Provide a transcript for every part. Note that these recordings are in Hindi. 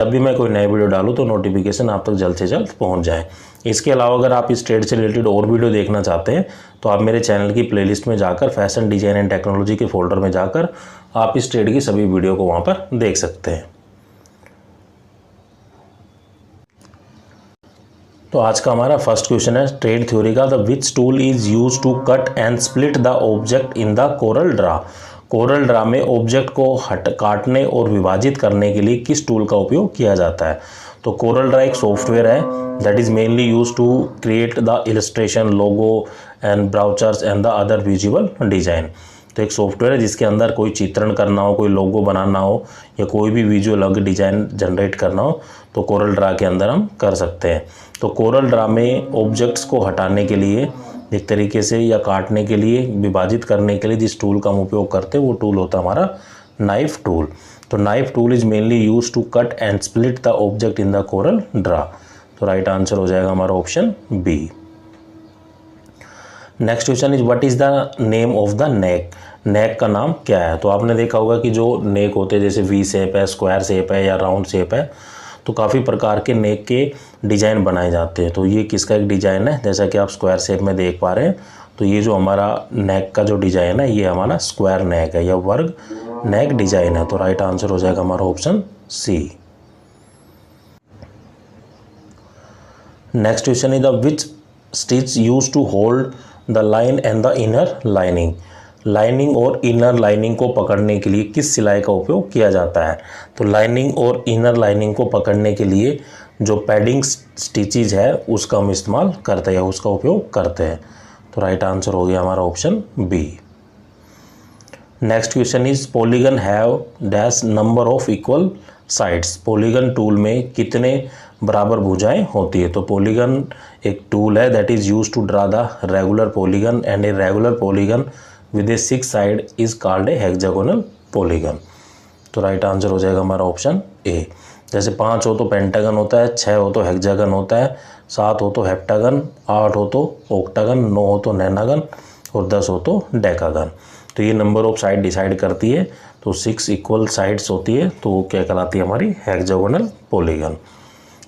जब भी मैं कोई नई वीडियो डालूँ तो नोटिफिकेशन आप तक जल्द से जल्द पहुंच जाए। इसके अलावा अगर आप इस ट्रेड से रिलेटेड और वीडियो देखना चाहते हैं तो आप मेरे चैनल की प्लेलिस्ट में जाकर फैशन डिजाइन एंड टेक्नोलॉजी के फोल्डर में जाकर आप इस ट्रेड की सभी वीडियो को वहाँ पर देख सकते हैं। तो आज का हमारा फर्स्ट क्वेश्चन है ट्रेड थ्योरी का, the which tool is use to cut and split the object in the Corel draw. Corel draw में ऑब्जेक्ट को काटने और विभाजित करने के लिए किस टूल का उपयोग किया जाता है। तो कोरल ड्रा एक सॉफ्टवेयर है that is mainly use to create the illustration, logo and brochures and the other visual design. तो एक सॉफ्टवेयर है जिसके अंदर कोई चित्रण करना हो, कोई लोगो बनाना हो या कोई भी विजुअल डिजाइन जनरेट करना हो तो कोरल ड्रा के अंदर हम कर सकते हैं। तो कोरल ड्रा में ऑब्जेक्ट्स को हटाने के लिए एक तरीके से या काटने के लिए, विभाजित करने के लिए जिस टूल का हम उपयोग करते हैं वो टूल होता है हमारा नाइफ टूल। तो knife tool is mainly use to cut and split the object in the Corel Draw. तो राइट आंसर हो जाएगा हमारा option B. Next question is what is the name of the neck. Neck का नाम क्या है। तो आपने देखा होगा कि जो नेक होते हैं जैसे वी शेप है, स्क्वायर शेप है या राउंड शेप है, तो काफ़ी प्रकार के नेक के डिज़ाइन बनाए जाते हैं। तो ये किसका एक डिज़ाइन है, जैसा कि आप स्क्वायर शेप में देख पा रहे हैं। तो ये जो हमारा नेक का जो डिज़ाइन है ये हमारा स्क्वायर नेक है या वर्ग नेक डिज़ाइन है। तो राइट आंसर हो जाएगा हमारा option C. Next question is the which stitch use to hold the line and the inner lining. Lining और इनर लाइनिंग को पकड़ने के लिए किस सिलाई का उपयोग किया जाता है। तो लाइनिंग और इनर लाइनिंग को पकड़ने के लिए जो पैडिंग स्टिचेज है उसका हम इस्तेमाल करते हैं, उसका उपयोग करते हैं। तो राइट आंसर हो गया हमारा option B. Next question is polygon have dash number of equal sides. Polygon tool में कितने बराबर भुजाएं होती है। तो पॉलीगन एक टूल है that is use to draw the regular polygon and a regular polygon with a 6 side is called a hexagonal polygon. तो राइट आंसर हो जाएगा हमारा ऑप्शन ए। जैसे 5 हो तो पेंटागन होता है, 6 हो तो हेक्सागन होता है, 7 हो तो हेप्टागन, 8 हो तो ऑक्टागन, 9 हो तो नैनागन और 10 हो तो डेकागन। तो ये नंबर ऑफ साइड डिसाइड करती है। तो 6 इक्वल साइड्स होती है तो वो क्या कहलाती है हमारी हेक्सागोनल पॉलीगन।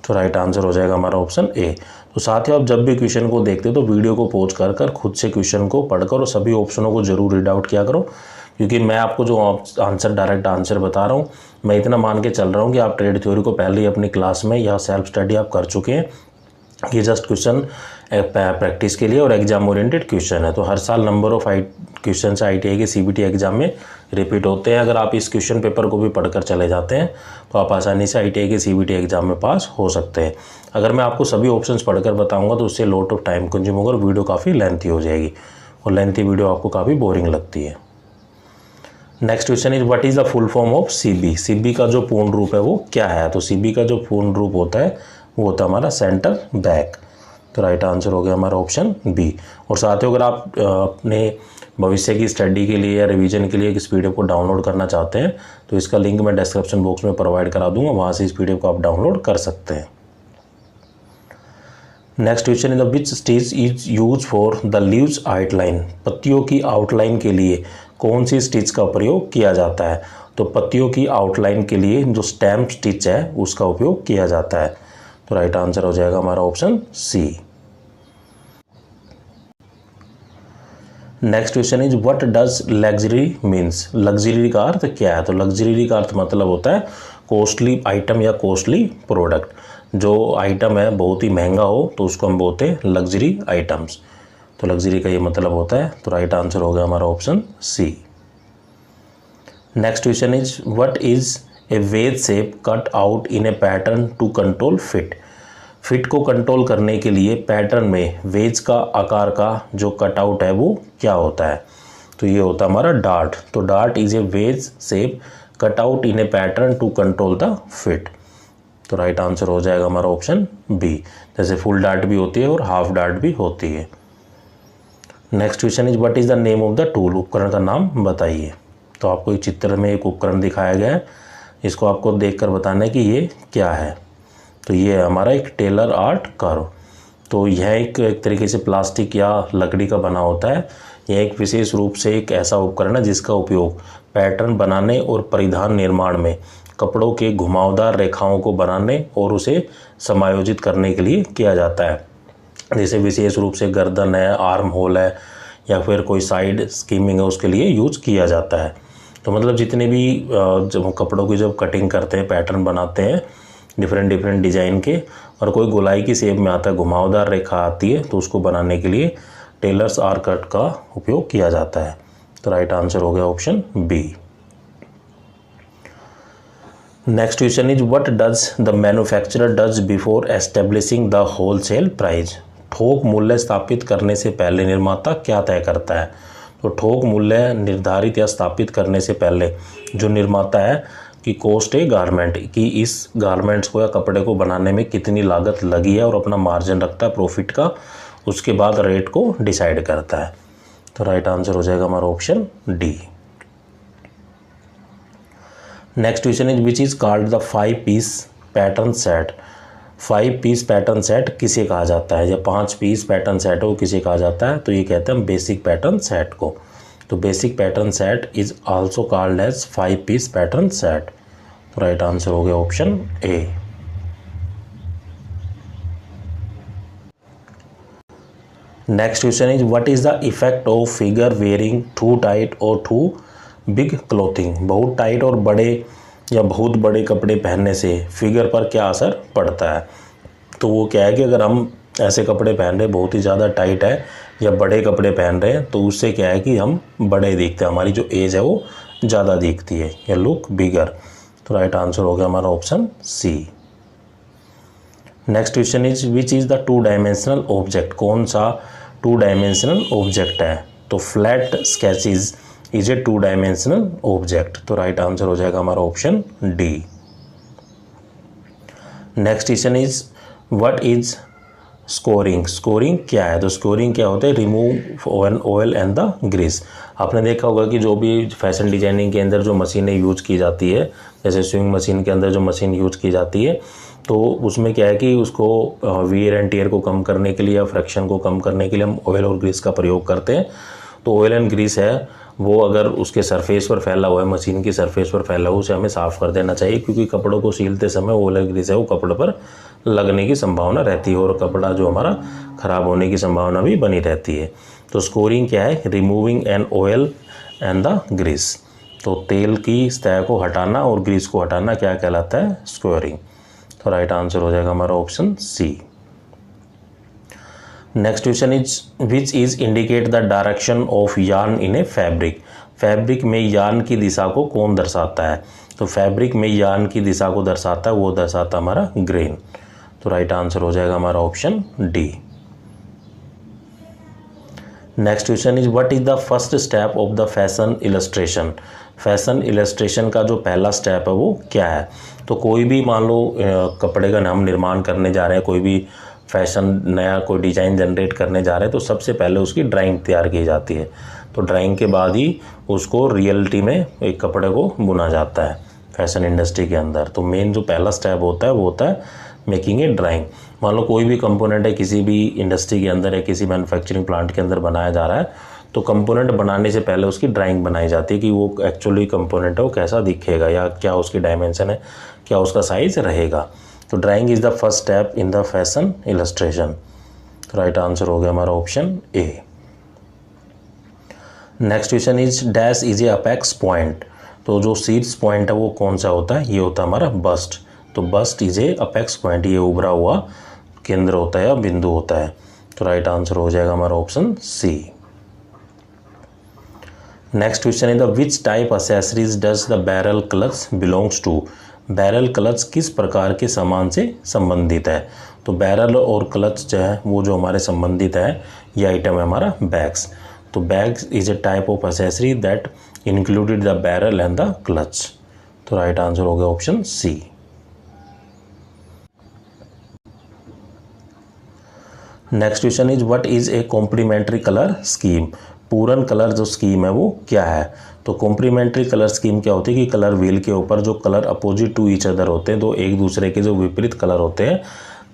तो राइट आंसर हो जाएगा हमारा ऑप्शन ए। तो साथ ही आप जब भी क्वेश्चन को देखते हो तो वीडियो को पॉज कर खुद से क्वेश्चन को पढ़कर और सभी ऑप्शनों को जरूर रीड आउट किया करो, क्योंकि मैं आपको जो आंसर डायरेक्ट आंसर बता रहा हूँ मैं इतना मान के चल रहा हूँ कि आप ट्रेड थ्योरी को पहले ही अपनी क्लास में या सेल्फ स्टडी आप कर चुके हैं। ये जस्ट क्वेश्चन प्रैक्टिस के लिए और एग्जाम ओरिएंटेड क्वेश्चन है। तो हर साल नंबर ऑफ क्वेश्चन ITI के CBT एग्जाम में रिपीट होते हैं। अगर आप इस क्वेश्चन पेपर को भी पढ़कर चले जाते हैं तो आप आसानी से ITI के CBT एग्जाम में पास हो सकते हैं। अगर मैं आपको सभी ऑप्शंस पढ़कर बताऊंगा तो उससे लॉट ऑफ टाइम कंज्यूम होगा और वीडियो काफ़ी लेंथी हो जाएगी और लेंथी वीडियो आपको काफ़ी बोरिंग लगती है। Next question is what is the full form of CB। CB का जो पूर्ण रूप है वो क्या है। तो CB का जो पूर्ण रूप होता है वो होता है हमारा सेंटर बैक। तो राइट आंसर हो गया हमारा ऑप्शन बी। और साथ ही अगर आप अपने भविष्य की स्टडी के लिए या रिवीजन के लिए इस PDF को डाउनलोड करना चाहते हैं तो इसका लिंक मैं डिस्क्रिप्शन बॉक्स में प्रोवाइड करा दूंगा, वहाँ से इस PDF को आप डाउनलोड कर सकते हैं। Next question is the which stitch is use for the leaves outline. पत्तियों की आउटलाइन के लिए कौन सी स्टिच का प्रयोग किया जाता है। तो पत्तियों की आउटलाइन के लिए जो स्टैम्प स्टिच है उसका उपयोग किया जाता है। तो राइट आंसर हो जाएगा हमारा option C. Next question is what does luxury means. Luxury का अर्थ क्या है। तो लग्जरी का अर्थ मतलब होता है कॉस्टली आइटम या कॉस्टली प्रोडक्ट। जो आइटम है बहुत ही महंगा हो तो उसको हम बोलते हैं लग्जरी आइटम्स। तो लग्जरी का ये मतलब होता है। तो राइट आंसर हो गया हमारा option C. Next question is what is a wedge shape cut out in a pattern to control fit. Fit को कंट्रोल करने के लिए पैटर्न में वेज का आकार का जो कटआउट है वो क्या होता है। तो ये होता है हमारा डार्ट। तो dart is a wedge shape cut out in a pattern to control the fit. तो राइट आंसर हो जाएगा हमारा ऑप्शन बी। जैसे फुल डार्ट भी होती है और हाफ डार्ट भी होती है। Next question is what is the name of the tool. उपकरण का नाम बताइए। तो आपको एक चित्र में एक उपकरण दिखाया गया है, इसको आपको देखकर बताना है कि ये क्या है। तो ये है हमारा एक टेलर आर्ट कर्व। तो यह एक तरीके से प्लास्टिक या लकड़ी का बना होता है। यह एक विशेष रूप से एक ऐसा उपकरण है जिसका उपयोग पैटर्न बनाने और परिधान निर्माण में कपड़ों के घुमावदार रेखाओं को बनाने और उसे समायोजित करने के लिए किया जाता है। जैसे विशेष रूप से गर्दन है, आर्म होल है या फिर कोई साइड स्कीमिंग है, उसके लिए यूज किया जाता है। तो मतलब जितने भी जब कपड़ों की जब कटिंग करते हैं, पैटर्न बनाते हैं डिफरेंट डिज़ाइन के, और कोई गोलाई की शेप में आता है, घुमावदार रेखा आती है, तो उसको बनाने के लिए टेलर्स आर कट का उपयोग किया जाता है। तो राइट आंसर हो गया option B. Next question is what does the manufacturer does before establishing the wholesale price. थोक मूल्य स्थापित करने से पहले निर्माता क्या तय करता है। तो थोक मूल्य निर्धारित या स्थापित करने से पहले जो निर्माता है कि कॉस्ट है गारमेंट की, इस गारमेंट्स को या कपड़े को बनाने में कितनी लागत लगी है और अपना मार्जिन रखता है प्रॉफिट का, उसके बाद रेट को डिसाइड करता है। तो राइट आंसर हो जाएगा हमारा option D. Next question is which is called the 5 piece pattern set. 5 piece pattern set किसे कहा जाता है, या 5 पीस पैटर्न सेट हो किसे कहा जाता है। तो ये कहते हैं बेसिक पैटर्न सेट को। तो basic pattern set is also called as 5 piece pattern set. तो राइट आंसर हो गया option A. Next question is what is the effect of figure wearing too tight और टू बिग क्लोथिंग। बहुत टाइट और बड़े या बहुत बड़े कपड़े पहनने से फिगर पर क्या असर पड़ता है। तो वो क्या है कि अगर हम ऐसे कपड़े पहन रहे बहुत ही ज़्यादा टाइट है या बड़े कपड़े पहन रहे हैं, तो उससे क्या है कि हम बड़े दिखते हैं, हमारी जो एज है वो ज़्यादा दिखती है, या लुक बिगर। तो राइट आंसर हो गया हमारा option C. Next question is which is the 2 dimensional object. कौन सा 2 डायमेंशनल ऑब्जेक्ट है। तो flat sketches is a 2 dimensional object. तो राइट आंसर हो जाएगा हमारा option D. Next question is what is scoring. Scoring क्या है। तो स्कोरिंग क्या होता है, remove oil and the grease. आपने देखा होगा कि जो भी फैशन डिजाइनिंग के अंदर जो मशीनें यूज की जाती है, जैसे स्विंग मशीन के अंदर जो मशीन यूज की जाती है, तो उसमें क्या है कि उसको वियर एंड टियर को कम करने के लिए या फ्रैक्शन को कम करने के लिए हम ऑयल और ग्रीस का प्रयोग करते हैं। तो ऑयल एंड ग्रीस है वो अगर उसके सरफेस पर फैला हुआ है, मशीन की सरफेस पर फैला हुआ, उसे हमें साफ़ कर देना चाहिए, क्योंकि कपड़ों को सीलते समय ऑयल एंड ग्रीस है वो कपड़े पर लगने की संभावना रहती है और कपड़ा जो हमारा ख़राब होने की संभावना भी बनी रहती है। तो स्कोरिंग क्या है, removing an oil and the grease. तो तेल की सतह को हटाना और ग्रीस को हटाना क्या कहलाता है, स्कोरिंग। तो राइट आंसर हो जाएगा हमारा option C. Next question is which is indicate the direction of yarn in a fabric. Fabric में यार्न की दिशा को कौन दर्शाता है। तो फैब्रिक में यार्न की दिशा को दर्शाता है, वो दर्शाता हमारा ग्रेन। तो राइट आंसर हो जाएगा हमारा option D. Next question is what is the first step of the fashion illustration. Fashion illustration का जो पहला स्टेप है वो क्या है। तो कोई भी मान लो कपड़े का हम निर्माण करने जा रहे हैं, कोई भी फैशन नया कोई डिज़ाइन जनरेट करने जा रहे हैं, तो सबसे पहले उसकी ड्राइंग तैयार की जाती है। तो ड्राइंग के बाद ही उसको रियलिटी में एक कपड़े को बुना जाता है फैशन इंडस्ट्री के अंदर। तो मेन जो पहला स्टेप होता है वो होता है मेकिंग ए ड्राइंग। मान लो कोई भी कंपोनेंट है किसी भी इंडस्ट्री के अंदर या किसी मैन्युफैक्चरिंग प्लांट के अंदर बनाया जा रहा है, तो कंपोनेंट बनाने से पहले उसकी ड्राइंग बनाई जाती है कि वो एक्चुअली कंपोनेंट है वो कैसा दिखेगा, या क्या उसकी डायमेंशन है, क्या उसका साइज रहेगा। तो drawing is the first step in the fashion illustration. तो राइट आंसर हो गया हमारा option A. Next question is dash is a apex point. तो जो शीर्ष पॉइंट है वो कौन सा होता है, ये होता है हमारा बस्ट। तो bust is a apex point, ये उभरा हुआ केंद्र होता है या बिंदु होता है। तो राइट आंसर हो जाएगा हमारा option C. Next question is the which type accessories does the barrel clutch belongs to. Barrel clutch किस प्रकार के सामान से संबंधित है। तो बैरल और क्लच जो है वो जो हमारे संबंधित है, ये आइटम है हमारा बैग्स। तो bags is a type of accessory that included the barrel and the clutch. तो राइट आंसर हो गया option C. Next question is what is a complementary colour scheme. पूरन कलर जो स्कीम है वो क्या है। तो कॉम्प्लीमेंट्री कलर स्कीम क्या होती है कि कलर व्हील के ऊपर जो colour opposite to each other होते हैं, तो एक दूसरे के जो विपरीत कलर होते हैं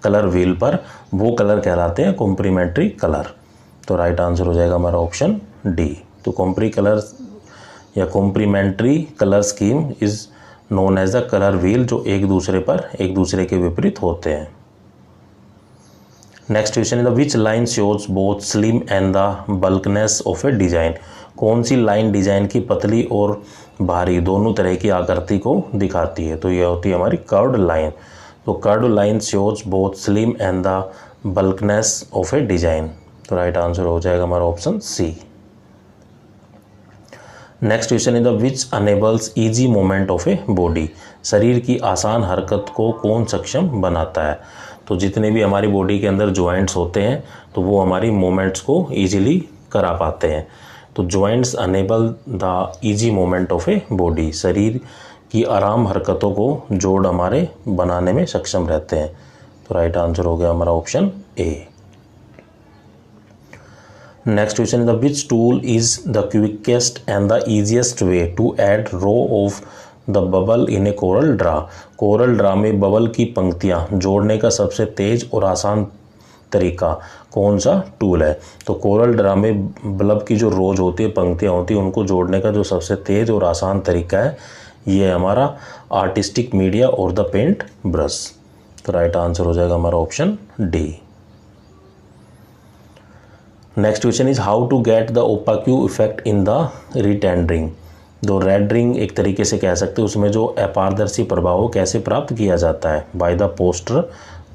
कलर व्हील पर, वो कलर कहलाते हैं कॉम्प्लीमेंट्री कलर। तो राइट आंसर हो जाएगा हमारा ऑप्शन डी। तो complementary colour scheme is known as the colour wheel, जो एक दूसरे के विपरीत होते हैं। Next question is the which line shows both slim and the bulkness of a design. कौन सी लाइन डिजाइन की पतली और भारी दोनों तरह की आकृति को दिखाती है? तो यह होती है हमारी कर्व्ड लाइन। तो curved line shows both slim and the bulkness of a design. तो राइट आंसर हो जाएगा हमारा option C. Next question is the which enables easy movement of a body. शरीर की आसान हरकत को कौन सक्षम बनाता है? तो जितने भी हमारी बॉडी के अंदर जॉइंट्स होते हैं तो वो हमारी मूवमेंट्स को ईजिली करा पाते हैं। तो joints enable the easy movement of a body, शरीर की आराम हरकतों को जोड़ हमारे बनाने में सक्षम रहते हैं। तो राइट आंसर हो गया हमारा option A. Next question the which tool is the quickest and the easiest way to add row of the bubble in a Corel draw. Corel draw में बबल की पंक्तियाँ जोड़ने का सबसे तेज और आसान तरीका कौन सा टूल है? तो कोरल ड्रा में बल्ब की जो रोज होती है, पंक्तियाँ होती है, उनको जोड़ने का जो सबसे तेज और आसान तरीका है ये है हमारा आर्टिस्टिक मीडिया और द पेंट ब्रश। तो राइट आंसर हो जाएगा हमारा option D. Next question is how to get the opaque effect in the rendering. जो रेंडरिंग एक तरीके से कह सकते हैं, उसमें जो अपारदर्शी प्रभाव कैसे प्राप्त किया जाता है? By the poster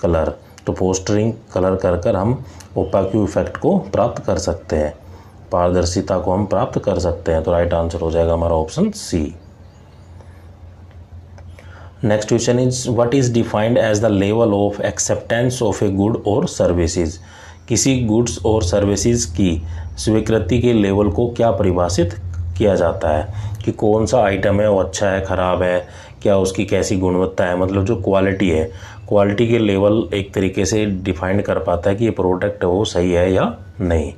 colour. तो पोस्टरिंग कलर कर हम ओपाक्यू इफेक्ट को प्राप्त कर सकते हैं, पारदर्शिता को हम प्राप्त कर सकते हैं। तो राइट आंसर हो जाएगा हमारा option C. Next question is what is defined as the level of acceptance of a good और सर्विसेज। किसी गुड्स और सर्विसेज की स्वीकृति के लेवल को क्या परिभाषित किया जाता है? कि कौन सा आइटम है वो अच्छा है, ख़राब है, क्या उसकी कैसी गुणवत्ता है, मतलब जो क्वालिटी है, क्वालिटी के लेवल एक तरीके से डिफाइन कर पाता है कि ये प्रोडक्ट है वो सही है या नहीं।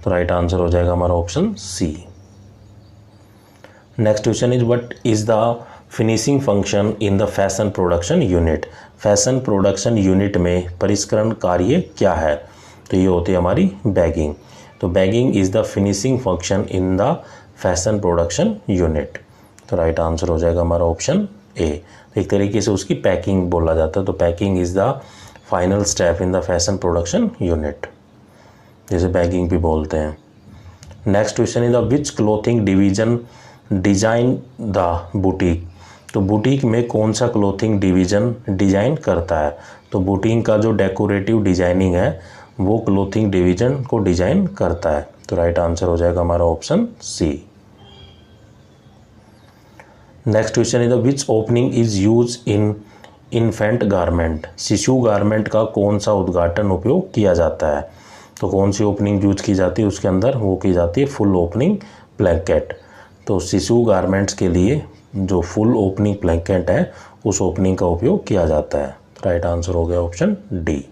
तो राइट आंसर हो जाएगा हमारा option C. Next question is what is the finishing function in the fashion production unit. Fashion production unit में परिष्करण कार्य क्या है? तो ये होती है हमारी बैगिंग। तो bagging is the finishing function in the fashion production unit. तो राइट आंसर हो जाएगा हमारा ऑप्शन ए। तो एक तरीके से उसकी पैकिंग बोला जाता है। तो packing is the final step in the fashion production unit, जैसे बैगिंग भी बोलते हैं। Next question is the which clothing division design the boutique. तो बुटीक में कौन सा क्लोथिंग डिवीजन डिजाइन करता है? तो बुटीक का जो डेकोरेटिव डिजाइनिंग है वो क्लोथिंग डिवीजन को डिजाइन करता है। तो राइट आंसर हो जाएगा हमारा option C. Next question is the which opening is use in infant garment. शिशु गारमेंट का कौन सा उद्घाटन उपयोग किया जाता है? तो कौन सी ओपनिंग यूज की जाती है उसके अंदर? वो की जाती है फुल ओपनिंग ब्लैंकेट। तो शिशु गारमेंट्स के लिए जो फुल ओपनिंग ब्लैंकेट है उस ओपनिंग का उपयोग किया जाता है। राइट आंसर हो गया option D.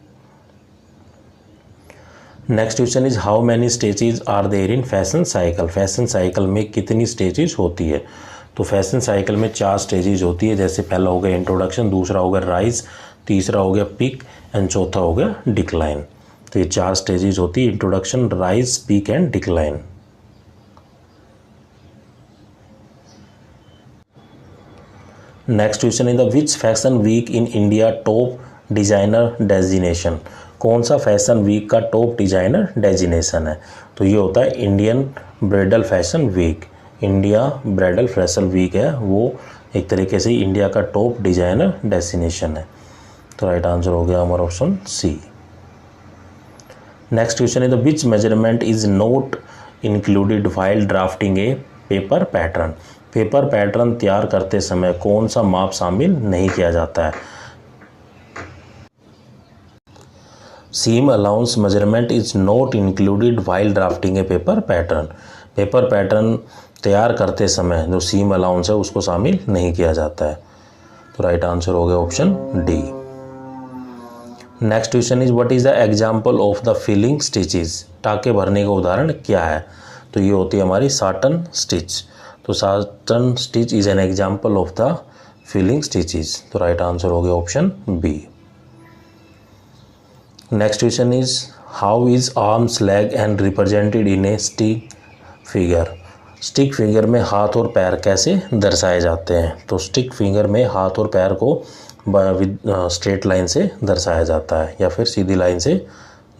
Next question is how many stages are there in fashion cycle. Fashion cycle में कितनी स्टेजेस होती है? तो फैशन साइकिल में 4 स्टेजेस होती है। जैसे पहला हो गया इंट्रोडक्शन, दूसरा हो गया राइज, तीसरा हो गया पीक एंड चौथा हो गया डिक्लाइन। तो ये 4 स्टेजेस होती है, introduction, rise, peak and decline. Next question is the which fashion week in India top designer designation. कौन सा फैशन वीक का टॉप डिजाइनर डेजिनेशन है? तो ये होता है Indian bridal fashion week. India bridal fashion week है वो एक तरीके से इंडिया का टॉप डिजाइनर डेजिनेशन है। तो राइट आंसर हो गया हमारा option C. Next question is the which measurement is not included while drafting a paper pattern. Paper pattern तैयार करते समय कौन सा माप शामिल नहीं किया जाता है? Seam allowance measurement is not included while drafting a paper pattern. Paper pattern तैयार करते समय जो सीम अलाउंस है उसको शामिल नहीं किया जाता है। तो राइट आंसर हो गया option D. Next question is what is the example of the filling stitches. टाके भरने का उदाहरण क्या है? तो ये होती है हमारी साटन स्टिच। तो satin stitch is an example of the filling stitches. तो राइट आंसर हो गया option B. Next question is how is arms leg and represented in a stick figure. Stick figure में हाथ और पैर कैसे दर्शाए जाते हैं? तो स्टिक फिगर में हाथ और पैर को स्ट्रेट लाइन से दर्शाया जाता है या फिर सीधी लाइन से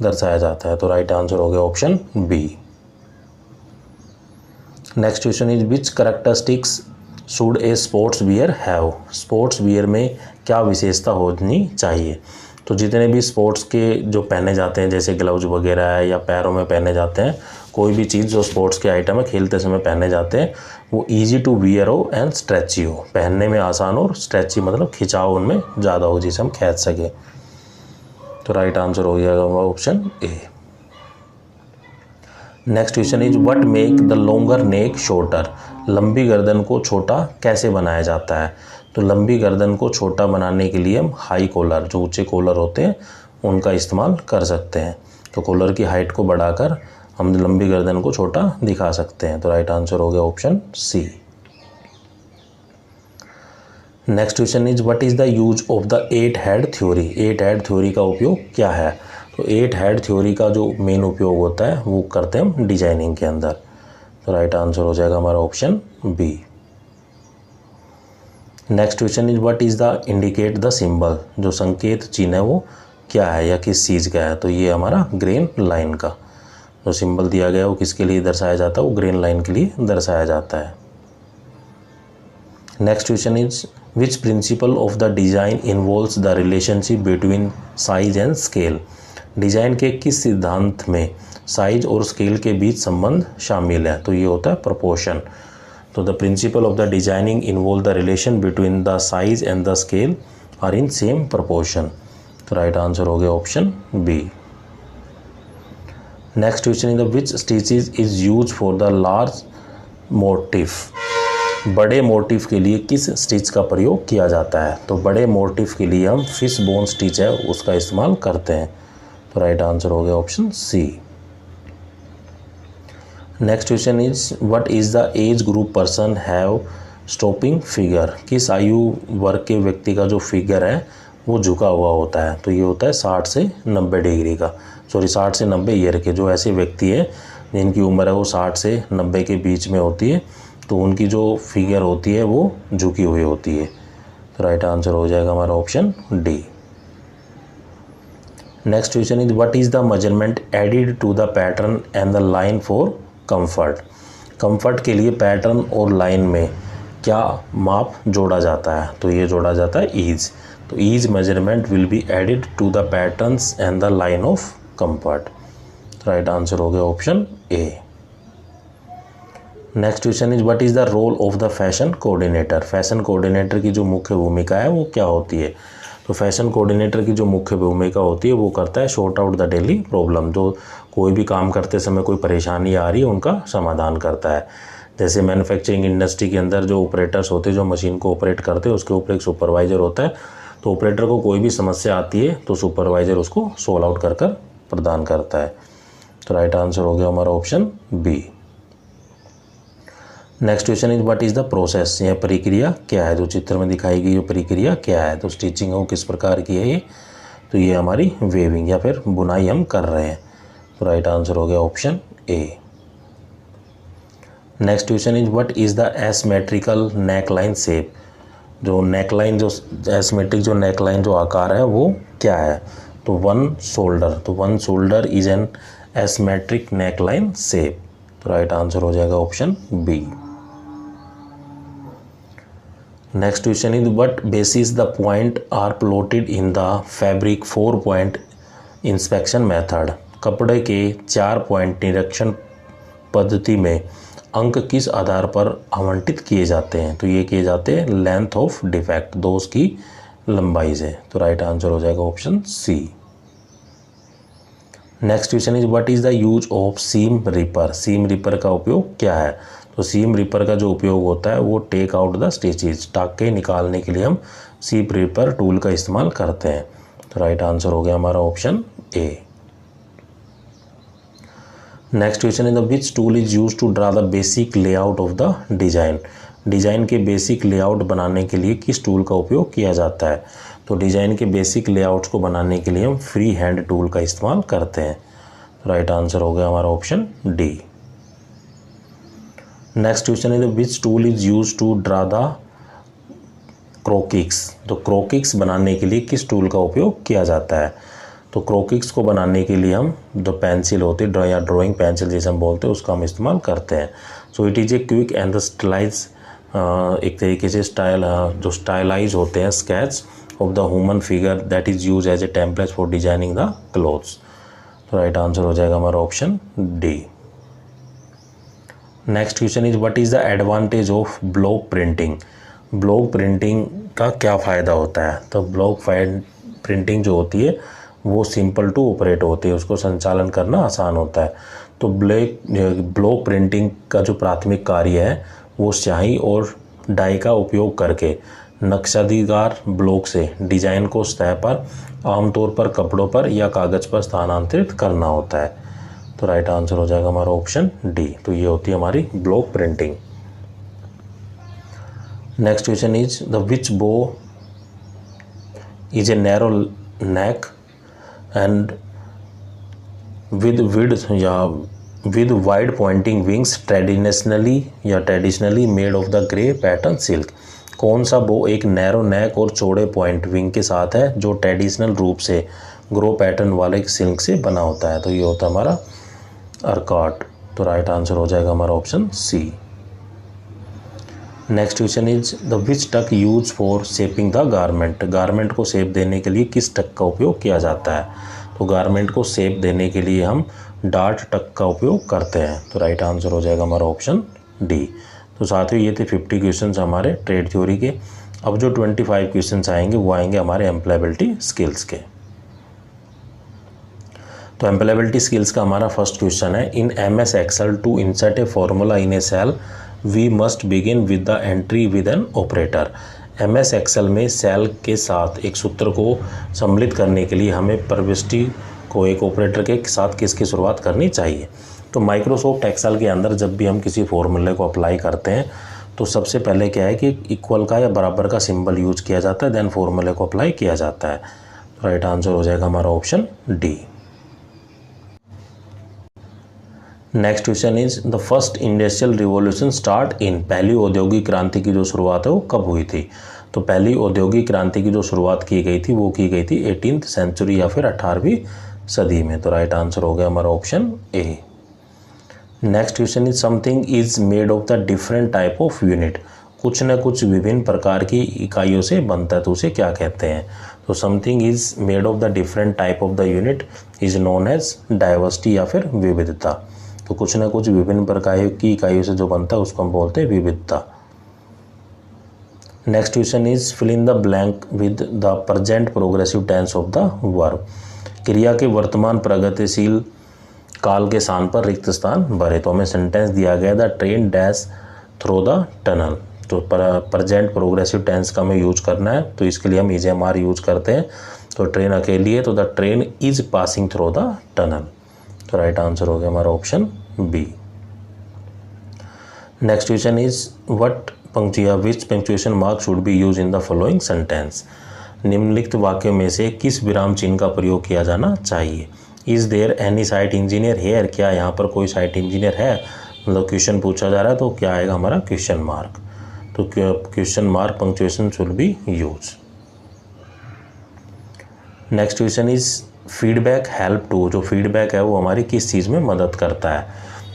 दर्शाया जाता है। तो राइट आंसर हो गया option B. Next question is which characteristics should a sports wear have? Sports wear में क्या विशेषता होनी चाहिए? तो जितने भी स्पोर्ट्स के जो पहने जाते हैं जैसे ग्लव्स वगैरह है या पैरों में पहने जाते हैं, कोई भी चीज़ जो स्पोर्ट्स के आइटम है खेलते समय पहने जाते हैं, वो ईजी टू वियर हो एंड स्ट्रेची हो, पहनने में आसान हो और स्ट्रेची मतलब खिंचाव उनमें ज़्यादा हो जिसे हम खींच सके। तो राइट आंसर हो जाएगा option A. Next question is what make the longer neck shorter? लंबी गर्दन को छोटा कैसे बनाया जाता है? तो लंबी गर्दन को छोटा बनाने के लिए हम हाई कॉलर, जो ऊंचे कॉलर होते हैं उनका इस्तेमाल कर सकते हैं। तो कॉलर की हाइट को बढ़ाकर हम लंबी गर्दन को छोटा दिखा सकते हैं। तो राइट आंसर हो गया option C. Next question is what is the use of the 8 head theory? 8 head theory का उपयोग क्या है? तो 8 हेड थ्योरी का जो मेन उपयोग होता है वो करते हैं हम डिजाइनिंग के अंदर। तो राइट आंसर हो जाएगा हमारा option B. Next question is what is the indicate the symbol? जो संकेत चिन्ह है वो क्या है या किस चीज़ का है? तो ये हमारा ग्रीन लाइन का जो सिंबल दिया गया है वो किसके लिए दर्शाया जाता है? वो ग्रीन लाइन के लिए दर्शाया जाता है। Next question is which principle of the design involves the relationship between size and scale? Design के किस सिद्धांत में साइज और स्केल के बीच संबंध शामिल है? तो ये होता है प्रोपोर्शन। तो the principle of the designing involve the relation between the size and the scale are in same proportion. तो राइट आंसर हो गया option B. Next question is the which stitches is use for the large motif? बड़े मोटिफ के लिए किस स्टिच का प्रयोग किया जाता है? तो बड़े मोटिफ के लिए हम फिश बोन स्टिच है उसका इस्तेमाल करते हैं। तो राइट आंसर हो गया option C. Next question is what is the age group person have stopping figure? किस आयु वर्ग के व्यक्ति का जो फिगर है वो झुका हुआ होता है? तो ये होता है 60 से 90 डिग्री का, 60 से 90 ईयर के जो ऐसे व्यक्ति है जिनकी उम्र है वो 60 से 90 के बीच में होती है, तो उनकी जो फिगर होती है वो झुकी हुई होती है। तो राइट आंसर हो जाएगा हमारा option D. Next question is what is the measurement added to the pattern and the line for comfort? Comfort के लिए पैटर्न और लाइन में क्या माप जोड़ा जाता है? तो ये जोड़ा जाता है ईज। तो ease measurement will be added to the patterns and the line of comfort. Right answer हो गया option A. Next question is what is the role of the fashion coordinator? Fashion coordinator की जो मुख्य भूमिका है वो क्या होती है? तो फैशन कोऑर्डिनेटर की जो मुख्य भूमिका होती है वो करता है sort out the daily problem. जो कोई भी काम करते समय कोई परेशानी आ रही है उनका समाधान करता है। जैसे मैन्युफैक्चरिंग इंडस्ट्री के अंदर जो ऑपरेटर्स होते हैं जो मशीन को ऑपरेट करते हैं उसके ऊपर एक सुपरवाइजर होता है। तो ऑपरेटर को कोई भी समस्या आती है तो सुपरवाइजर उसको सॉल्व आउट कर प्रदान करता है। तो राइट आंसर हो गया हमारा option B. Next question is what is the process? यह प्रक्रिया क्या है? जो चित्र में दिखाई गई ये प्रक्रिया क्या है? तो स्टिचिंग वो किस प्रकार की है ये? तो ये हमारी वेविंग या फिर बुनाई हम कर रहे हैं। तो राइट आंसर हो गया option A. Next question is what is the asymmetrical neckline shape? जो नेकलाइन जो एसिमेट्रिक जो नेकलाइन जो आकार है वो क्या है? तो वन शोल्डर। तो one shoulder is an asymmetric neckline shape. तो राइट आंसर हो जाएगा option B. Next question is what basis the point are plotted in the fabric 4 point inspection method? कपड़े के 4 पॉइंट निरीक्षण पद्धति में अंक किस आधार पर आवंटित किए जाते हैं? तो ये किए जाते हैं लेंथ ऑफ डिफेक्ट, दोष की लंबाई से। तो राइट आंसर हो जाएगा option C. Next question is what is the use of seam ripper? Seam ripper का उपयोग क्या है? तो सीम रिपर का जो उपयोग होता है वो टेक आउट द स्टिचेज, टाके निकालने के लिए हम सीम रिपर टूल का इस्तेमाल करते हैं। तो राइट आंसर हो गया हमारा option A. Next question is the which tool is use to draw the basic layout of the design? Design के बेसिक लेआउट बनाने के लिए किस टूल का उपयोग किया जाता है? तो डिजाइन के बेसिक लेआउट्स को बनाने के लिए हम फ्री हैंड टूल का इस्तेमाल करते हैं। राइट आंसर हो गया हमारा option D. Next question is which tool is use to draw the croquis. तो क्रोकिक्स बनाने के लिए किस टूल का उपयोग किया जाता है? तो क्रोकिक्स को बनाने के लिए हम जो पेंसिल होती है या ड्राइंग पेंसिल जैसे हम बोलते हैं उसका हम इस्तेमाल करते हैं। So it is a quick and the stylise, एक तरीके से जो स्टाइलाइज होते हैं sketch of the human figure that is use as a template for designing the clothes. तो राइट आंसर हो जाएगा हमारा option D. Next question is what is the advantage of block printing. Block printing का क्या फ़ायदा होता है? तो ब्लॉक प्रिंटिंग जो होती है वो सिंपल टू ऑपरेट होती है, उसको संचालन करना आसान होता है। तो ब्लॉक प्रिंटिंग का जो प्राथमिक कार्य है वो स्याही और डाई का उपयोग करके नक्शेदार ब्लॉक से डिजाइन को सतह पर आमतौर पर कपड़ों पर या कागज़ पर स्थानांतरित करना होता है। तो राइट आंसर हो जाएगा हमारा ऑप्शन डी। तो ये होती है हमारी block printing. Next question is the which bow is a narrow neck and with wide pointing wings traditionally made of the grey pattern silk। कौन सा बो एक नैरो नेक और चौड़े पॉइंट विंग के साथ है जो ट्रेडिशनल रूप से ग्रो पैटर्न वाले सिल्क से बना होता है? तो ये होता है हमारा अर्काट। तो राइट आंसर हो जाएगा हमारा option C. Next question is the which tuck use for shaping the garment. Garment को शेप देने के लिए किस टक का उपयोग किया जाता है? तो गारमेंट को शेप देने के लिए हम डार्ट टक का उपयोग करते हैं। तो राइट आंसर हो जाएगा हमारा ऑप्शन डी। तो साथियों ये थे 50 क्वेश्चंस हमारे ट्रेड थ्योरी के। अब जो 25 क्वेश्चंस आएंगे वो आएंगे हमारे एम्प्लॉयबिलिटी स्किल्स के। तो एम्प्लॉयबिलिटी स्किल्स का हमारा फर्स्ट क्वेश्चन है, in MS excel to insert a formula in a cell we must begin with the entry with an operator. MS excel में सेल के साथ एक सूत्र को सम्मिलित करने के लिए हमें प्रविष्टि को एक ऑपरेटर के साथ किसकी शुरुआत करनी चाहिए? तो माइक्रोसॉफ्ट एक्सेल के अंदर जब भी हम किसी फॉर्मूले को अप्लाई करते हैं तो सबसे पहले क्या है कि इक्वल का या बराबर का सिंबल यूज किया जाता है, देन फॉर्मूले को अप्लाई किया जाता है। राइट आंसर हो जाएगा हमारा option D. Next question is the first industrial revolution start in. पहली औद्योगिक क्रांति की जो शुरुआत है वो कब हुई थी? तो पहली औद्योगिक क्रांति की जो शुरुआत की गई थी वो की गई थी 18th सेंचुरी या फिर 18वीं सदी में। तो राइट आंसर हो गया हमारा option A. Next question is something is made of the different type of unit. कुछ न कुछ विभिन्न प्रकार की इकाइयों से बनता है तो उसे क्या कहते हैं? तो something is made of the different type of the unit is known as diversity या फिर विविधता। तो कुछ न कुछ विभिन्न प्रकार की इकाइयों से जो बनता है उसको हम बोलते हैं विविधता। Next question is fill in the blank with the present progressive tense of the verb. क्रिया के वर्तमान प्रगतिशील काल के स्थान पर रिक्त स्थान भरे। तो हमें सेंटेंस दिया गया the train dash through the tunnel. तो प्रेजेंट प्रोग्रेसिव टेंस का हमें यूज करना है तो इसके लिए हम IJMR यूज करते हैं। तो ट्रेन अकेली है तो the train is passing through the tunnel. तो राइट आंसर हो गया हमारा option B. Next question is what which punctuation mark should be use in the following sentence. निम्नलिखित वाक्यों में से किस विराम चिन्ह का प्रयोग किया जाना चाहिए? Is there any site engineer here. क्या यहाँ पर कोई साइट इंजीनियर है? मतलब क्वेश्चन पूछा जा रहा है तो क्या आएगा हमारा क्वेश्चन मार्क। तो question mark punctuation should be use. Next question is feedback help to. जो फीडबैक है वो हमारी किस चीज़ में मदद करता है?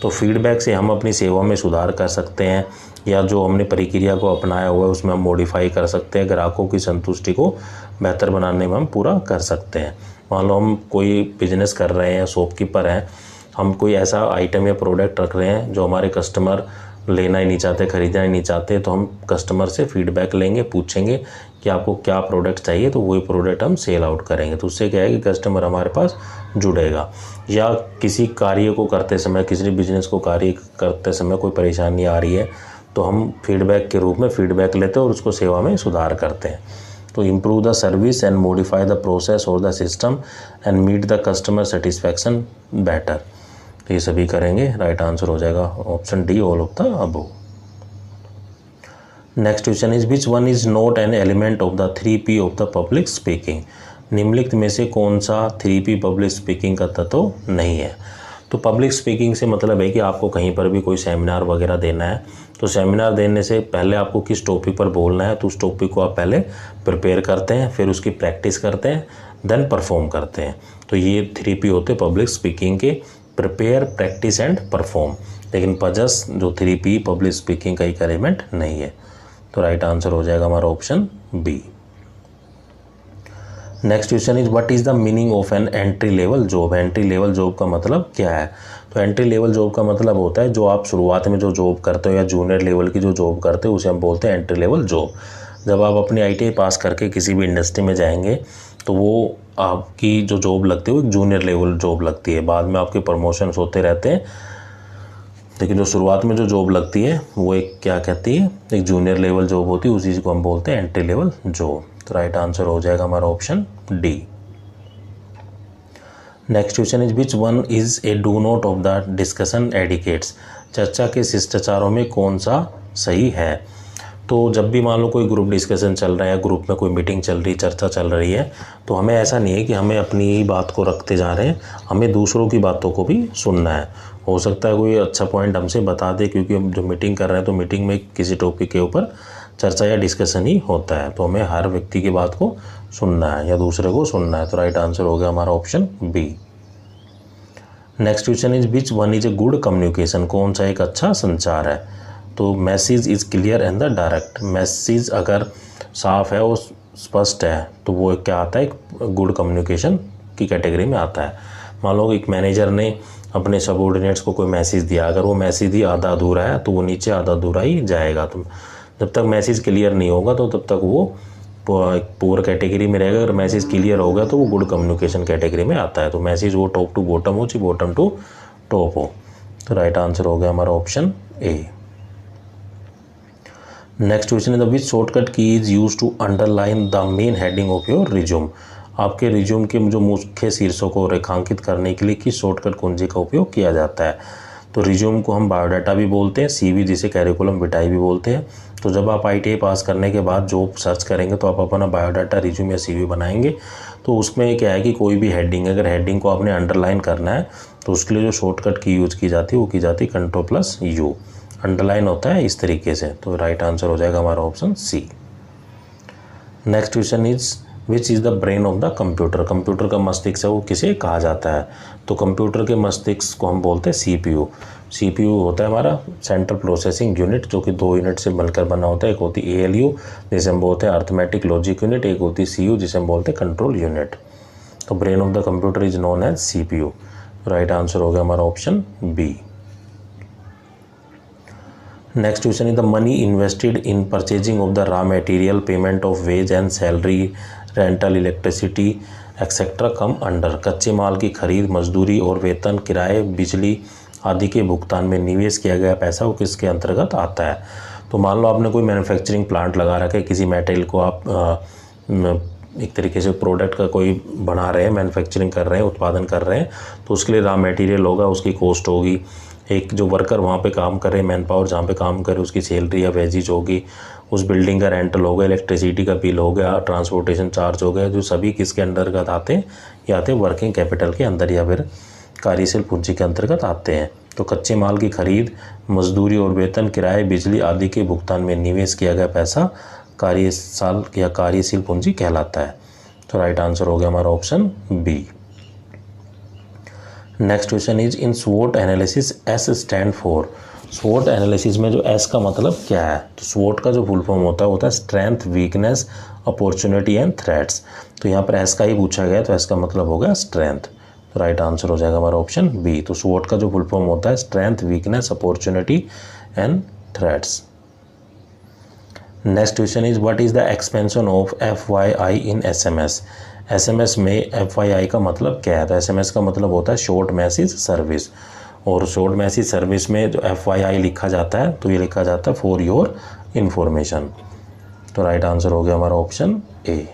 तो फीडबैक से हम अपनी सेवा में सुधार कर सकते हैं या जो हमने प्रक्रिया को अपनाया हुआ है उसमें हम मॉडिफाई कर सकते हैं, ग्राहकों की संतुष्टि को बेहतर बनाने में हम पूरा कर सकते हैं। मान लो हम कोई बिजनेस कर रहे हैं, शॉपकीपर हैं, हम कोई ऐसा आइटम या प्रोडक्ट रख रहे हैं जो हमारे कस्टमर लेना ही नहीं चाहते, ख़रीदना ही नहीं चाहते, तो हम कस्टमर से फीडबैक लेंगे, पूछेंगे कि आपको क्या प्रोडक्ट चाहिए, तो वही प्रोडक्ट हम सेल आउट करेंगे। तो उससे क्या है कि कस्टमर हमारे पास जुड़ेगा। या किसी कार्य को करते समय, किसी बिजनेस को कार्य करते समय कोई परेशानी आ रही है तो हम फीडबैक के रूप में फीडबैक लेते हैं और उसको सेवा में सुधार करते हैं। तो improve the service and modify the process और the system and meet the customer satisfaction better. तो ये सभी करेंगे। राइट आंसर हो जाएगा option D, all of the above. Next question is which one is not an element of the 3P of the public speaking. निम्नलिखित में से कौन सा 3P पब्लिक स्पीकिंग का तत्व नहीं है? तो तो पब्लिक स्पीकिंग से मतलब है कि आपको कहीं पर भी कोई सेमिनार वगैरह देना है, तो सेमिनार देने से पहले आपको किस टॉपिक पर बोलना है, तो उस टॉपिक को आप पहले प्रिपेयर करते हैं, फिर उसकी प्रैक्टिस करते हैं, देन परफॉर्म करते हैं। तो ये 3P होते हैं पब्लिक स्पीकिंग के, प्रिपेयर, प्रैक्टिस एंड परफॉर्म। लेकिन पजस जो 3P पब्लिक स्पीकिंग का एक एलिमेंट नहीं है। तो राइट आंसर हो जाएगा हमारा option B. Next question is what is the meaning of an entry level job. Entry level job का मतलब क्या है? तो एंट्री लेवल जॉब का मतलब होता है जो आप शुरुआत में जो जॉब करते हो या जूनियर लेवल की जो जॉब करते हो उसे हम बोलते हैं एंट्री लेवल जॉब। जब आप अपनी ITI पास करके किसी भी इंडस्ट्री में जाएंगे तो वो आपकी जो जॉब लगती है वो एक जूनियर लेवल जॉब लगती है। बाद में आपके प्रमोशंस होते रहते हैं, लेकिन जो शुरुआत में जो जॉब लगती है वो एक क्या कहती है, एक जूनियर लेवल जॉब होती है, उसी को हम बोलते हैं एंट्री लेवल जॉब। तो राइट आंसर हो जाएगा हमारा option D. Next question is which one is a do not of the discussion etiquettes. चर्चा के शिष्टाचारों में कौन सा सही है? तो जब भी मान लो कोई ग्रुप डिस्कशन चल रहा है, ग्रुप में कोई मीटिंग चल रही, चर्चा चल रही है, तो हमें ऐसा नहीं है कि हमें अपनी ही बात को रखते जा रहे हैं, हमें दूसरों की बातों को भी सुनना है। हो सकता है कोई अच्छा पॉइंट हमसे बता दे, क्योंकि हम जो मीटिंग कर रहे हैं तो मीटिंग में किसी टॉपिक के ऊपर चर्चा या डिस्कशन ही होता है, तो हमें हर व्यक्ति की बात को सुनना है या दूसरे को सुनना है। तो राइट आंसर हो गया हमारा option B. Next question is which one is a good communication. कौन सा एक अच्छा संचार है? तो message is clear and the direct. Message अगर साफ है और स्पष्ट है तो वो क्या आता है, एक गुड कम्युनिकेशन की कैटेगरी में आता है। मान लो एक मैनेजर ने अपने सबऑर्डिनेट्स को कोई मैसेज दिया, अगर वो मैसेज ही आधा अधूरा है तो वो नीचे आधा अधूरा ही जाएगा। तो जब तक मैसेज क्लियर नहीं होगा तो तब तक वो पुअर कैटेगरी में रहेगा। अगर मैसेज क्लियर होगा तो वो गुड कम्युनिकेशन कैटेगरी में आता है। तो मैसेज वो टॉप टू बॉटम हो चाहे बॉटम टू टॉप हो। तो राइट आंसर हो गया हमारा option A. Next question is the which shortcut key is use to underline the main heading of your resume. आपके रिज्यूम के जो मुख्य शीर्षों को रेखांकित करने के लिए किस शॉर्टकट कुंजी का उपयोग किया जाता है? तो रिज्यूम को हम बायोडाटा भी बोलते हैं, CV जिसे कैरिकुलम विटाई भी बोलते हैं। तो जब आप ITI पास करने के बाद जॉब सर्च करेंगे तो आप अपना बायोडाटा, रिज्यूम या CV बनाएंगे। तो उसमें क्या है कि कोई भी हेडिंग, अगर हेडिंग को आपने अंडरलाइन करना है तो उसके लिए जो शॉर्टकट की यूज की जाती है वो की जाती है Ctrl+U। अंडरलाइन होता है इस तरीके से। तो राइट आंसर हो जाएगा हमारा option C. Next question is which is the brain of the computer. Computer का मस्तिष्क है वो किसे कहा जाता है? तो कंप्यूटर के मस्तिष्क को हम बोलते हैं CPU। CPU होता है हमारा सेंट्रल प्रोसेसिंग यूनिट, जो कि 2 यूनिट से बनकर बना होता है। एक होती है ALU जिसे हम बोलते हैं अर्थमेटिक लॉजिक यूनिट, एक होती है CU जिसे हम बोलते हैं कंट्रोल यूनिट। तो brain of the computer is known as CPU। Right answer हो गया हमारा option B. Next question is the money invested in purchasing of the raw material, payment of wage and salary, rental, electricity etcetera come under. कच्चे माल की खरीद, मजदूरी और वेतन, किराए, बिजली आदि के भुगतान में निवेश किया गया पैसा वो किसके अंतर्गत आता है? तो मान लो आपने कोई मैन्युफैक्चरिंग प्लांट लगा रखा है, किसी मेटेरियल को आप एक तरीके से प्रोडक्ट का कोई बना रहे हैं, मैन्युफैक्चरिंग कर रहे हैं, उत्पादन कर रहे हैं, तो उसके लिए रॉ मटेरियल होगा, उसकी कॉस्ट होगी। एक जो वर्कर वहाँ पे काम कर रहे हैं, मैन पावर जहाँ पे काम करे उसकी सैलरी या वेजेज होगी, उस बिल्डिंग का रेंटल होगा, इलेक्ट्रिसिटी का बिल हो गया, ट्रांसपोर्टेशन चार्ज हो गया, जो सभी किसके अंतर्गत आते हैं? या आते हैं वर्किंग कैपिटल के अंदर या फिर कार्यशील पूंजी के अंतर्गत आते हैं। तो कच्चे माल की खरीद, मजदूरी और वेतन, किराए, बिजली आदि के भुगतान में निवेश किया गया पैसा कार्यसाल या कार्यशील पूंजी कहलाता है। तो राइट आंसर हो गया हमारा option B. Next question is in स्वोट एनालिसिस S स्टैंड फॉर। स्वोट एनालिसिस में जो S का मतलब क्या है? तो स्वोट का जो फुल फॉर्म होता है strength, weakness, opportunity and threats. तो यहाँ पर S का ही पूछा गया, तो S का मतलब होगा स्ट्रेंथ। तो राइट आंसर हो जाएगा हमारा ऑप्शन बी। तो स्वोट का जो फुल फॉर्म होता है strength, weakness, opportunity and threats. Next question is what is the expansion of FYI in SMS। SMS में FYI का मतलब क्या है? तो SMS का मतलब होता है शॉर्ट मैसेज सर्विस, और शॉर्ट मैसेज सर्विस में जो FYI लिखा जाता है तो ये लिखा जाता है फॉर योर इंफॉर्मेशन। तो राइट आंसर हो गया हमारा option A.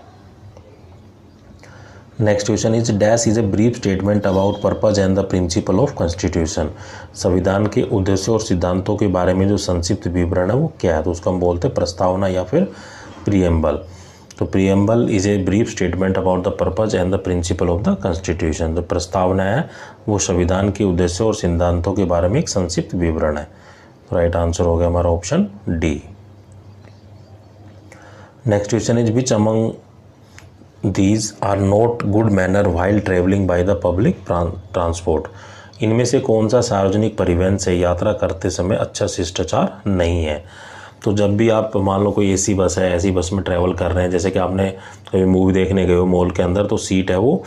Next question is dash is a brief statement about purpose and the principle of constitution. संविधान के उद्देश्यों और सिद्धांतों के बारे में जो संक्षिप्त विवरण है वो क्या है? तो उसको हम बोलते हैं प्रस्तावना या फिर प्रीएम्बल। तो preamble is a brief statement about the purpose and the principle of the constitution. जो प्रस्तावना है वो संविधान के उद्देश्य और सिद्धांतों के बारे में एक संक्षिप्त विवरण है। राइट आंसर हो गया हमारा option D. Next question is which among these are not good manner while travelling by the public transport. इनमें से कौन सा सार्वजनिक परिवहन से यात्रा करते समय अच्छा शिष्टाचार नहीं है। तो जब भी आप मान लो कोई एसी बस है, ऐसी बस में ट्रैवल कर रहे हैं, जैसे कि आपने कभी मूवी देखने गए हो मॉल के अंदर, तो सीट है वो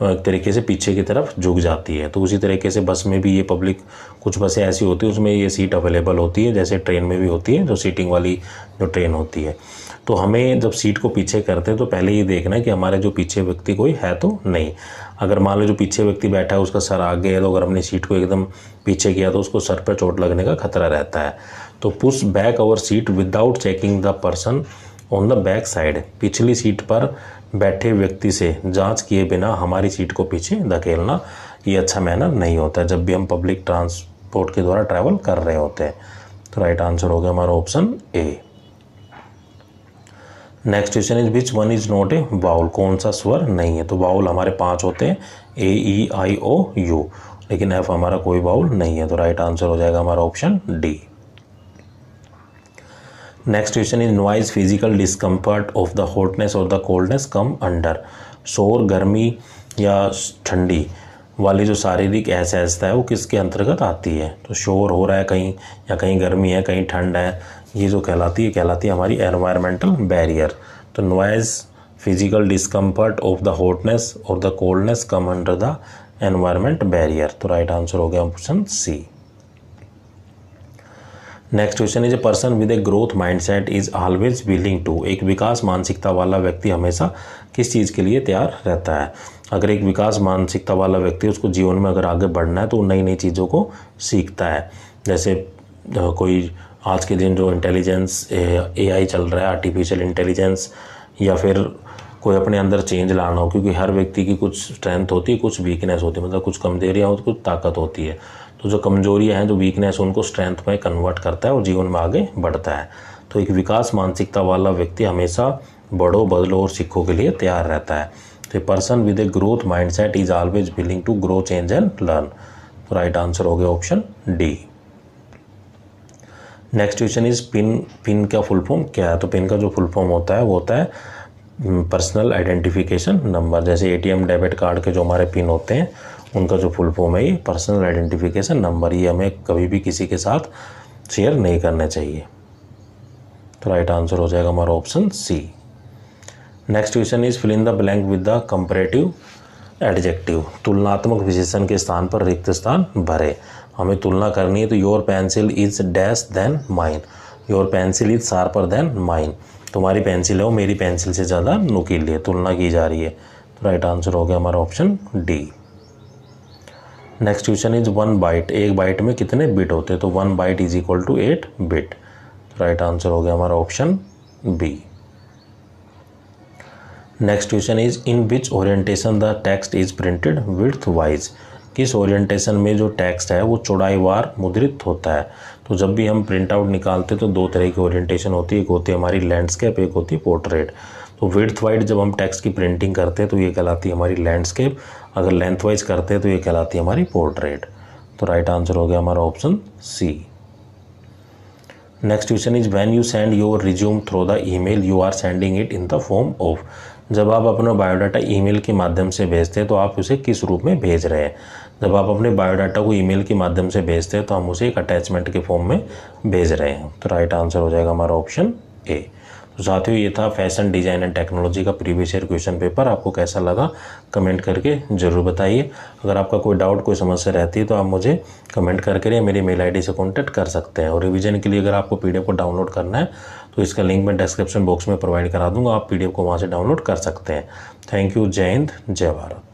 एक तरीके से पीछे की तरफ झुक जाती है। तो उसी तरीके से बस में भी ये पब्लिक कुछ बसें ऐसी होती है उसमें ये सीट अवेलेबल होती है, जैसे ट्रेन में भी होती है जो सीटिंग वाली जो ट्रेन होती है। तो हमें जब सीट को पीछे करते हैं तो पहले ये देखना है कि हमारे जो पीछे व्यक्ति कोई है तो नहीं। अगर मान लो जो पीछे व्यक्ति बैठा है उसका सर आगे है, तो अगर हमने सीट को एकदम पीछे किया तो उसको सर पर चोट लगने का खतरा रहता है। तो push back our seat without checking the person on the back side. पिछली सीट पर बैठे व्यक्ति से जांच किए बिना हमारी सीट को पीछे धकेलना ये अच्छा मैनर नहीं होता है जब भी हम पब्लिक ट्रांसपोर्ट के द्वारा ट्रैवल कर रहे होते हैं। तो राइट आंसर हो गया हमारा option A. Next question is which one is not a vowel. कौन सा स्वर नहीं है। तो वाउल हमारे 5 होते हैं, ए ई आई ओ यू, लेकिन एफ हमारा कोई वाउल नहीं है। तो राइट आंसर हो जाएगा हमारा option D. Next question is noise physical discomfort of the hotness और द कोल्डनेस कम अंडर। शोर, गर्मी या ठंडी वाली जो शारीरिक असहजता है वो किसके अंतर्गत आती है। तो शोर हो रहा है कहीं, या कहीं गर्मी है, कहीं ठंड है, ये जो कहलाती है हमारी एनवायरमेंटल बैरियर। तो noise physical discomfort of the hotness और the coldness come under the environment barrier. तो राइट आंसर हो गया option C. Next question is a person with a growth mindset is always willing to. एक विकास मानसिकता वाला व्यक्ति हमेशा किस चीज़ के लिए तैयार रहता है। अगर एक विकास मानसिकता वाला व्यक्ति उसको जीवन में अगर आगे बढ़ना है तो नई नई चीज़ों को सीखता है। जैसे कोई आज के दिन जो इंटेलिजेंस AI चल रहा है, आर्टिफिशियल इंटेलिजेंस, या फिर कोई अपने अंदर चेंज लाना हो, क्योंकि हर व्यक्ति की कुछ स्ट्रेंथ होती है, कुछ वीकनेस होती है, मतलब कुछ कमजोरियाँ होती, कुछ ताकत होती है। तो जो कमजोरियाँ हैं, जो वीकनेस, उनको स्ट्रेंथ में कन्वर्ट करता है और जीवन में आगे बढ़ता है। तो एक विकास मानसिकता वाला व्यक्ति हमेशा बढ़ो, बदलो और सीखो के लिए तैयार रहता है। तो person with a growth mindset is always willing to grow, change and learn. तो राइट आंसर हो गया option D. Next question is PIN का फुल फॉर्म क्या है। तो पिन का जो फुल फॉर्म होता है वो होता है पर्सनल आइडेंटिफिकेशन नंबर। जैसे ATM डेबिट कार्ड के जो हमारे पिन होते हैं उनका जो फुल फॉर्म है ये पर्सनल आइडेंटिफिकेशन नंबर। ये हमें कभी भी किसी के साथ शेयर नहीं करना चाहिए। तो राइट आंसर हो जाएगा हमारा option C. Next question is fill in the blank with the comparative adjective. तुलनात्मक विशेषण के स्थान पर रिक्त स्थान भरे। हमें तुलना करनी है। तो your pencil is dash then mine. Your pencil is sharper then mine. तुम्हारी पेंसिल है वो मेरी पेंसिल से ज़्यादा नुकीली है, तुलना की जा रही है। तो राइट आंसर हो गया हमारा option D. Next question is 1 byte. एक बाइट में कितने बिट होते हैं। तो 1 byte is equal to 8 bit. Right answer हो गया हमारा option B. Next question is in which orientation the text is printed width wise. किस ओरिएंटेशन में जो टेक्स्ट है वो चौड़ाईवार मुद्रित होता है। तो जब भी हम प्रिंट आउट निकालते हैं तो 2 तरह की ओरिएंटेशन होती है, एक होती है हमारी लैंडस्केप, एक होती है पोर्ट्रेट। तो विड्थ वाइज जब हम टेक्स्ट की प्रिंटिंग करते हैं तो ये कहलाती है हमारी लैंडस्केप, अगर लेंथ वाइज करते हैं तो ये कहलाती है हमारी पोर्ट्रेट। तो राइट आंसर हो गया हमारा option C. Next question is when you send your resume through the email you are sending it in the form of. जब आप अपना बायोडाटा ईमेल के माध्यम से भेजते हैं तो आप उसे किस रूप में भेज रहे हैं। जब आप अपने बायोडाटा को ईमेल के माध्यम से भेजते हैं तो हम उसे एक अटैचमेंट के फॉर्म में भेज रहे हैं। तो राइट आंसर हो जाएगा हमारा ऑप्शन ए। तो साथियों ये था फैशन डिज़ाइन एंड टेक्नोलॉजी का प्रीवियस ईयर क्वेश्चन पेपर। आपको कैसा लगा कमेंट करके ज़रूर बताइए। अगर आपका कोई डाउट, कोई समस्या रहती है तो आप मुझे कमेंट करके मेरी मेल आईडी से कॉन्टैक्ट कर सकते हैं। और रिवीजन के लिए अगर आपको PDF को डाउनलोड करना है तो इसका लिंक मैं डिस्क्रिप्शन बॉक्स में प्रोवाइड करा दूंगा, आप PDF को वहाँ से डाउनलोड कर सकते हैं। Thank you. जय हिंद, जय भारत।